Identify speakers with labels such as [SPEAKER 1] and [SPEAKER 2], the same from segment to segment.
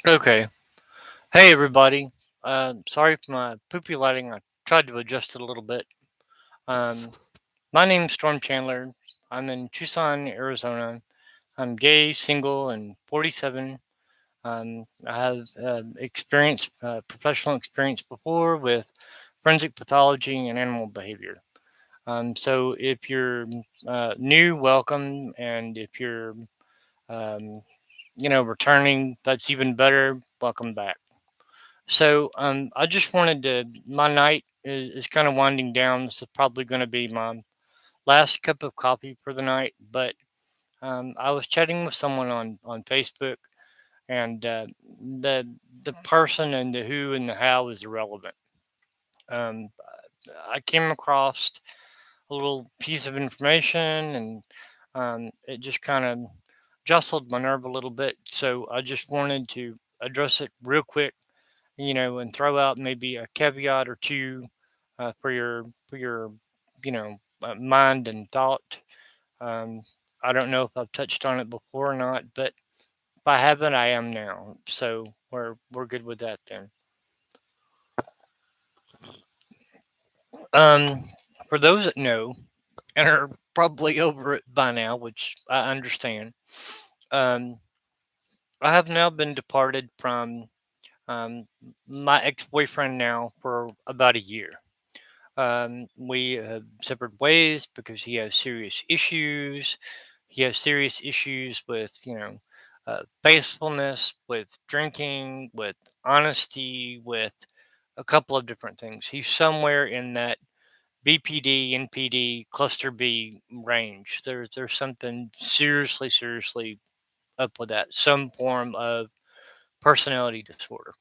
[SPEAKER 1] Okay. Hey, everybody. Sorry for my poopy lighting. I tried to adjust it a little bit. Um, my name's Storm Chandler. I'm in Tucson, Arizona. I'm gay, single, and 47. I have experience, professional experience before with forensic pathology and animal behavior. So if you're new, welcome, and if you're um, returning, that's even better. Welcome back. I just wanted to. My night is kind of winding down. This is probably going to be my last cup of coffee for the night. But I was chatting with someone on Facebook, and the the person and the who and the how is irrelevant. Um, I came across a little piece of information, and it just kind of jostled my nerve a little bit. So I just wanted to address it real quick, and throw out maybe a caveat or two for your mind and thought. Um, I don't know if I've touched on it before or not, but if I haven't, I am now. So we're good with that then. Um, for those that know and are probably over it by now, which I understand, um, I have now been departed from um, my ex-boyfriend now for about a year. We have severed ways because he has serious issues. He has serious issues with, faithfulness, with drinking, with honesty, with a couple of different things. He's somewhere in that BPD, NPD, cluster B range. There's something seriously, seriously up with that. Some form of personality disorder.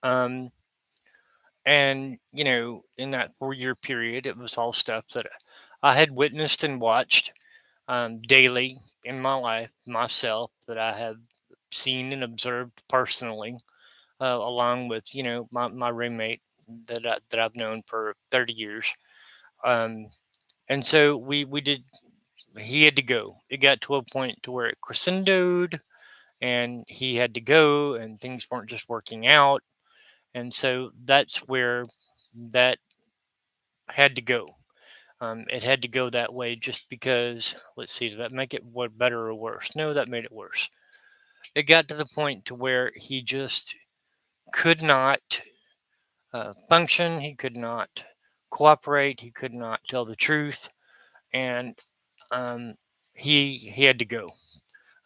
[SPEAKER 1] Um, And, in that 4 year period, it was all stuff that I had witnessed and watched daily in my life myself that I have seen and observed personally, along with, my roommate that I've known for 30 years. Um, and so we did, he had to go. It got to a point to where it crescendoed and he had to go and things weren't just working out. And so that's where that had to go. It had to go that way just because, let's see, did that make it what better or worse? No, that made it worse. It got to the point to where he just could not function. He could not cooperate. He could not tell the truth, and um, he had to go.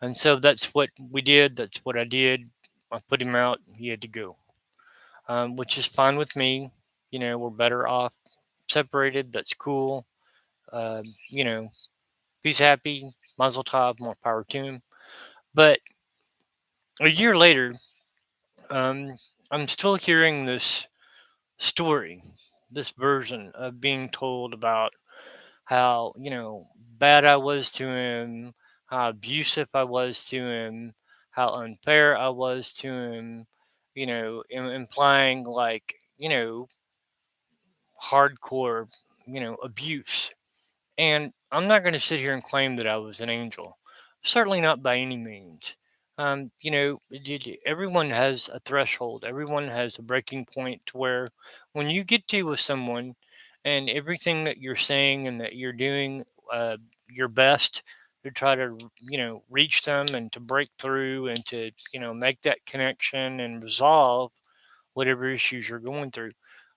[SPEAKER 1] And so that's what we did. That's what I did. I put him out. He had to go, which is fine with me. We're better off separated. That's cool. Uh, you know, If he's happy, Mazel Tov, more power to him. But a year later, um, I'm still hearing this story, this version of being told about how, bad I was to him, how abusive I was to him, how unfair I was to him, implying like, hardcore, abuse. And I'm not going to sit here and claim that I was an angel. Certainly not by any means. Everyone has a threshold. Everyone has a breaking point to where when you get to with someone and everything that you're saying and that you're doing your best to try to, reach them and to break through and to, make that connection and resolve whatever issues you're going through.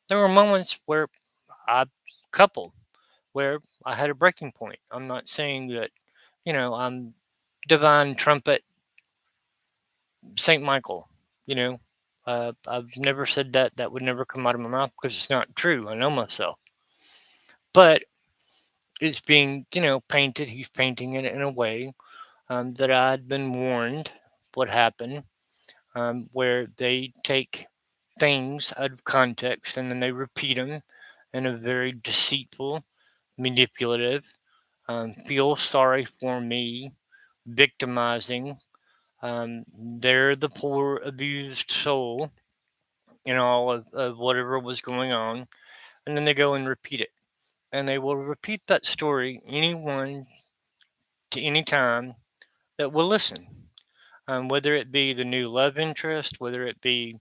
[SPEAKER 1] There were moments where I coupled where I had a breaking point. I'm not saying that, I'm divine trumpet Saint Michael, you know. I've never said that. That would never come out of my mouth because it's not true. I know myself. But it's being, painted. He's painting it in a way that I had been warned would happen, where they take things out of context and then they repeat them in a very deceitful, manipulative, feel sorry for me, victimizing. They're the poor, abused soul in all of whatever was going on. And then they go and repeat it. And they will repeat that story anyone to any time that will listen. whether it be the new love interest, whether it be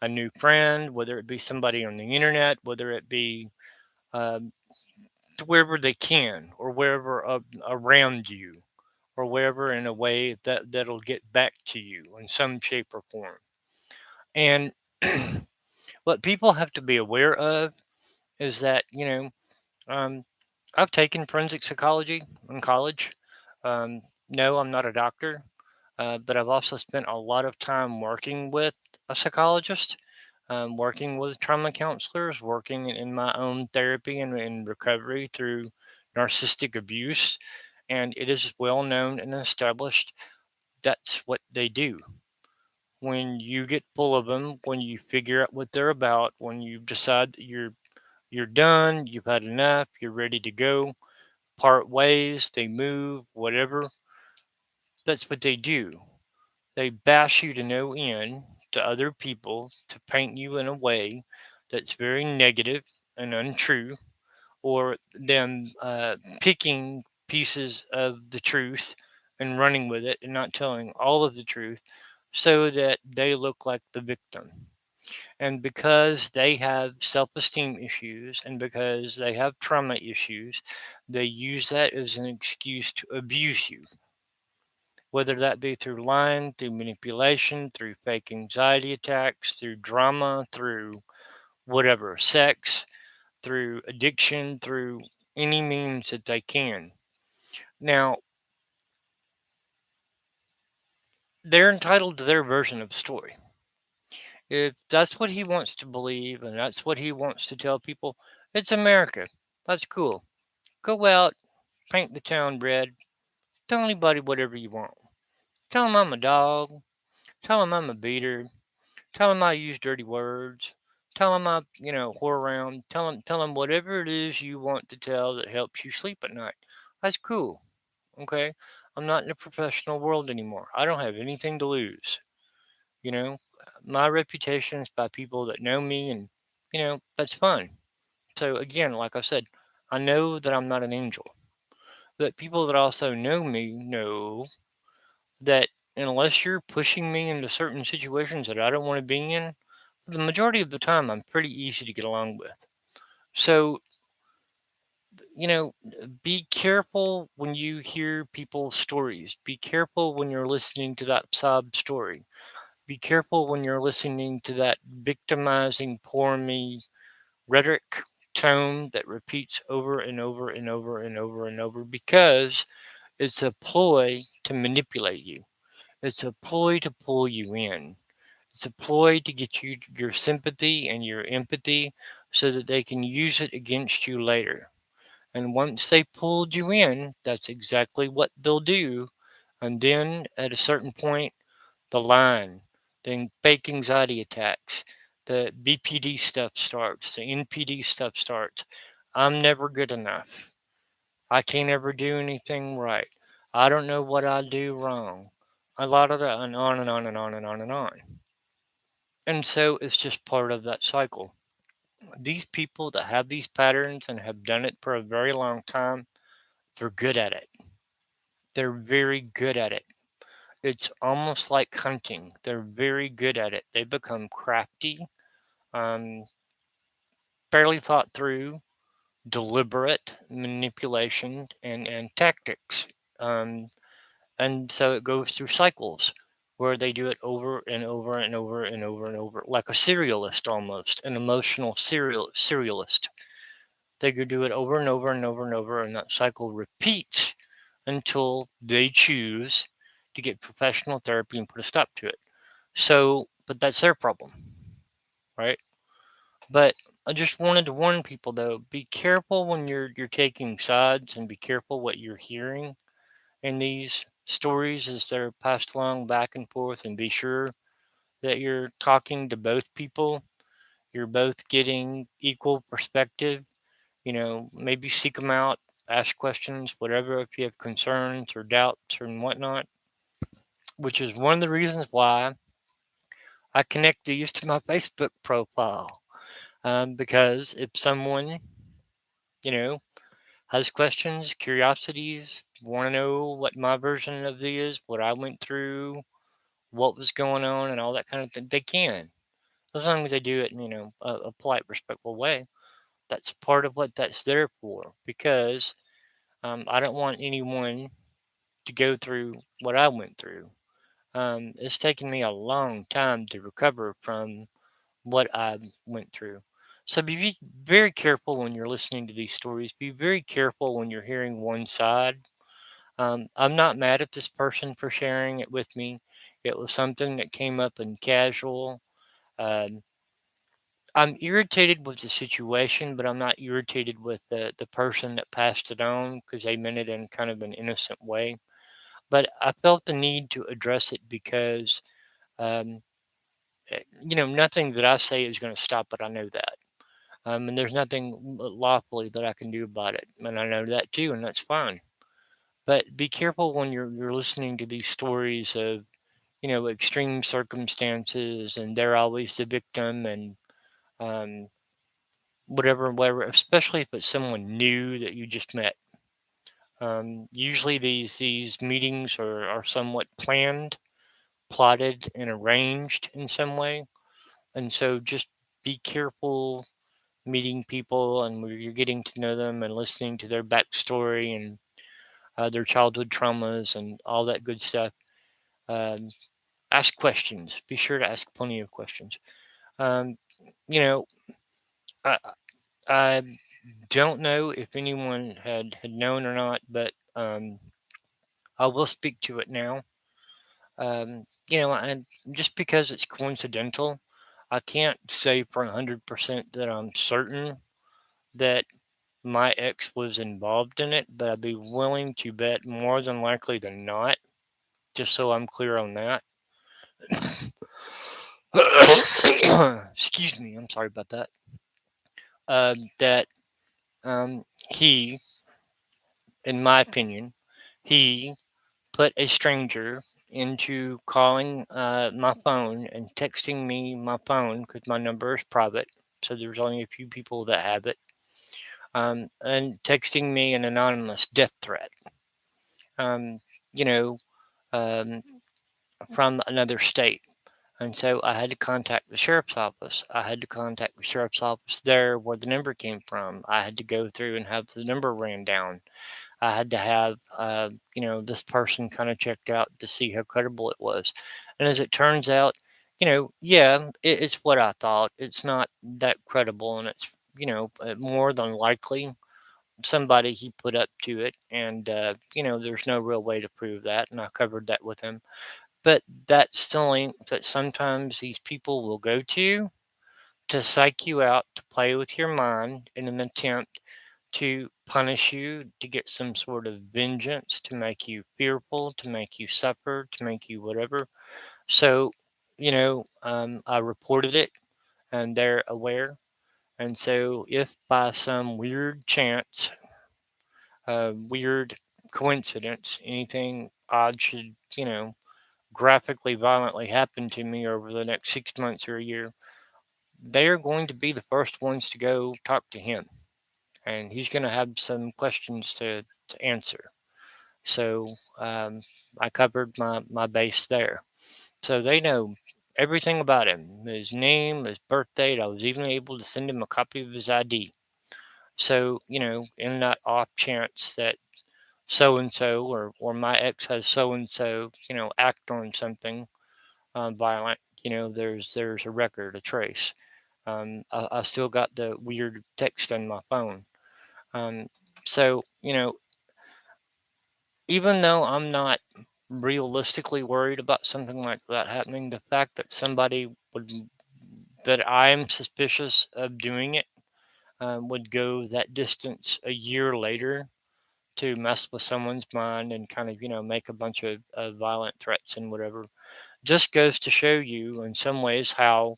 [SPEAKER 1] a new friend, whether it be somebody on the internet, whether it be um, wherever they can or wherever around you or wherever in a way that'll get back to you in some shape or form. And what people have to be aware of is that, um, I've taken forensic psychology in college. No, I'm not a doctor, but I've also spent a lot of time working with a psychologist, working with trauma counselors, working in my own therapy and in recovery through narcissistic abuse. And it is well known and established that's what they do. When you get full of them, when you figure out what they're about, when you decide that you're done, you've had enough, you're ready to go, part ways, they move, whatever. That's what they do. They bash you to no end to other people to paint you in a way that's very negative and untrue, or them picking pieces of the truth and running with it and not telling all of the truth so that they look like the victim. And because they have self esteem issues and because they have trauma issues, they use that as an excuse to abuse you, whether that be through lying, through manipulation, through fake anxiety attacks, through drama, through whatever, sex, through addiction, through any means that they can. Now, they're entitled to their version of the story. If that's what he wants to believe and that's what he wants to tell people, it's America. That's cool. Go out, paint the town red, tell anybody whatever you want. Tell them I'm a dog. Tell them I'm a beater. Tell them I use dirty words. Tell them I, whore around. Tell them whatever it is you want to tell that helps you sleep at night. That's cool. Okay. I'm not in the professional world anymore. I don't have anything to lose. You know, my reputation is by people that know me, and, that's fun. So, again, like I said, I know that I'm not an angel. But people that also know me know that unless you're pushing me into certain situations that I don't want to be in, the majority of the time I'm pretty easy to get along with. So, you know, be careful when you hear people's stories. Be careful when you're listening to that sob story. Be careful when you're listening to that victimizing, poor me rhetoric tone that repeats over and over and over and over and over because it's a ploy to manipulate you. It's a ploy to pull you in. It's a ploy to get you your sympathy and your empathy so that they can use it against you later. And once they pulled you in, that's exactly what they'll do. And then at a certain point, the line, then fake anxiety attacks, the BPD stuff starts, the NPD stuff starts. I'm never good enough. I can't ever do anything right. I don't know what I do wrong. A lot of that, and on and on and on and on and on. And so it's just part of that cycle. These people that have these patterns and have done it for a very long time, they're good at it. They're very good at it. It's almost like hunting. They're very good at it. They become crafty, um, fairly thought through, deliberate manipulation and tactics. Um, And so it goes through cycles where they do it over and over and over and over and over, like a serialist almost, an emotional serialist. They could do it over and over and over and over, and that cycle repeats until they choose to get professional therapy and put a stop to it. So, but that's their problem, right? But I just wanted to warn people though, be careful when you're taking sides and be careful what you're hearing in these stories as they're passed along back and forth, and be sure that you're talking to both people. You're both getting equal perspective. Maybe seek them out, ask questions, whatever, if you have concerns or doubts and whatnot, which is one of the reasons why I connect these to my Facebook profile. Because if someone, you know, has questions, curiosities, want to know what my version of it is, what I went through, what was going on and all that kind of thing, they can, as long as they do it in, a polite, respectful way. That's part of what that's there for, because I don't want anyone to go through what I went through. It's taken me a long time to recover from what I went through. So be very careful when you're listening to these stories. Be very careful when you're hearing one side. I'm not mad at this person for sharing it with me. It was something that came up in casual. Um, I'm irritated with the situation, but I'm not irritated with the person that passed it on, because they meant it in kind of an innocent way. But I felt the need to address it because, um, nothing that I say is going to stop it. I know that. And there's nothing lawfully that I can do about it. And I know that too, and that's fine. But be careful when you're listening to these stories of, extreme circumstances, and they're always the victim, and um, whatever, especially if it's someone new that you just met. Usually these meetings are somewhat planned, plotted, and arranged in some way. And so just be careful meeting people and where you're getting to know them and listening to their backstory and their childhood traumas and all that good stuff. Um, Ask questions. Be sure to ask plenty of questions. Um, you know, I, I don't know if anyone had known or not, but I will speak to it now. And just because it's coincidental, I can't say for 100% that I'm certain that my ex was involved in it, but I'd be willing to bet more than likely than not, just so I'm clear on that. Excuse me, I'm sorry about that. That he, in my opinion, he put a stranger into calling my phone and texting me my phone, because my number is private. So there's only a few people that have it. And texting me an anonymous death threat. Um, you know, um, from another state. And so I had to contact the sheriff's office. I had to contact the sheriff's office there where the number came from. I had to go through and have the number ran down. I had to have, this person kind of checked out to see how credible it was. And as it turns out, yeah, it's what I thought. It's not that credible, and it's, more than likely somebody he put up to it. And, there's no real way to prove that. And I covered that with him. But that still ain't that sometimes these people will go to psych you out, to play with your mind in an attempt to punish you, to get some sort of vengeance, to make you fearful, to make you suffer, to make you whatever. So, I reported it, and they're aware. And so, if by some weird chance, weird coincidence, anything odd should, graphically violently happen to me over the next 6 months or a year, they are going to be the first ones to go talk to him. And he's going to have some questions to answer. So I covered my base there. So they know everything about him, his name, his birth date. I was even able to send him a copy of his ID. So, in that off chance that so and so or my ex has so and so, act on something violent, there's a record, a trace. I still got the weird text on my phone. Um, so, even though I'm not realistically worried about something like that happening, the fact that somebody that I'm suspicious of doing it, would go that distance a year later to mess with someone's mind and kind of, make a bunch of violent threats and whatever, just goes to show you in some ways how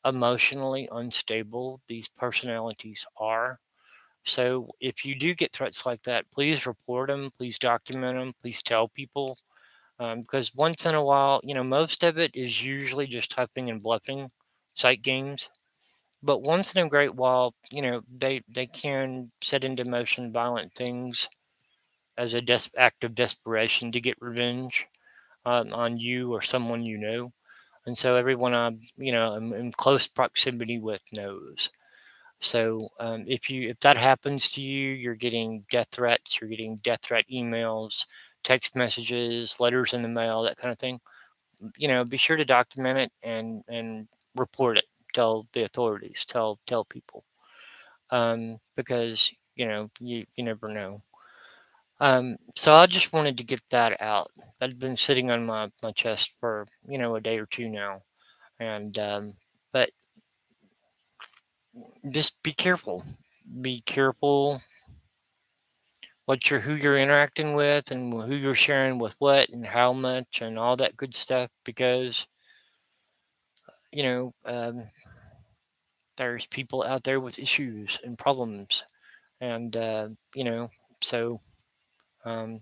[SPEAKER 1] emotionally unstable these personalities are. So if you do get threats like that, please report them, please document them, please tell people. Because once in a while, most of it is usually just huffing and bluffing, sight games. But once in a great while, they can set into motion violent things as a act of desperation to get revenge. on you or someone you know, and so everyone I'm I'm in close proximity with knows. So if that happens to you, you're getting death threats, you're getting death threat emails, text messages, letters in the mail, that kind of thing. Be sure to document it and report it. Tell the authorities. Tell people, because you never know. So I just wanted to get that out. That'd been sitting on my chest for a day or two now, and but just be careful. Be careful who you're interacting with and who you're sharing with what and how much and all that good stuff, because you know um, there's people out there with issues and problems, and so um,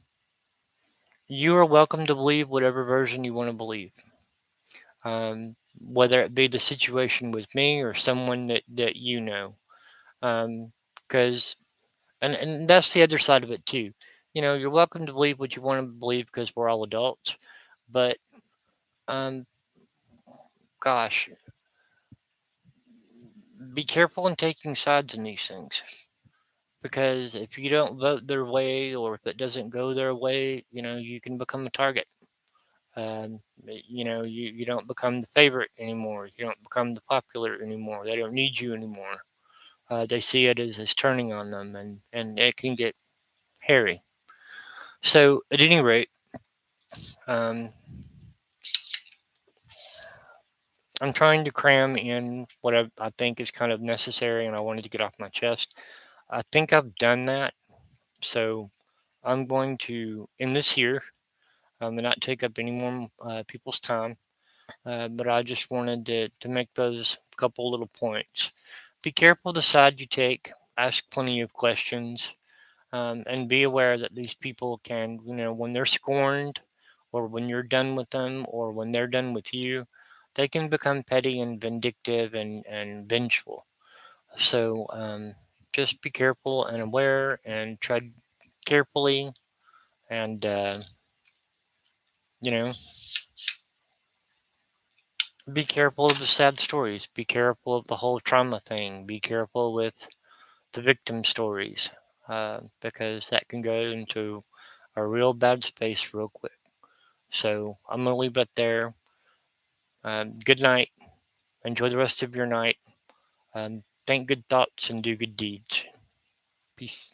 [SPEAKER 1] you are welcome to believe whatever version you want to believe, whether it be the situation with me or someone that because and that's the other side of it too. You're welcome to believe what you want to believe because we're all adults, but um, gosh, be careful in taking sides in these things, because if you don't vote their way or if it doesn't go their way, you can become a target. You don't become the favorite anymore. You don't become the popular anymore. They don't need you anymore. They see it as turning on them, and it can get hairy. So, at any rate, um, I'm trying to cram in what I think is kind of necessary, and I wanted to get off my chest. I think I've done that. So, I'm going to end this here, and not take up any more people's time. But I just wanted to make those couple little points. Be careful the side you take. Ask plenty of questions, and be aware that these people can, when they're scorned, or when you're done with them, or when they're done with you, they can become petty and vindictive and vengeful. So just be careful and aware, and tread carefully, and you know be careful of the sad stories. Be careful of the whole trauma thing. Be careful with the victim stories, because that can go into a real bad space real quick. So I'm going to leave it there. Good night. Enjoy the rest of your night. Think good thoughts and do good deeds. Peace.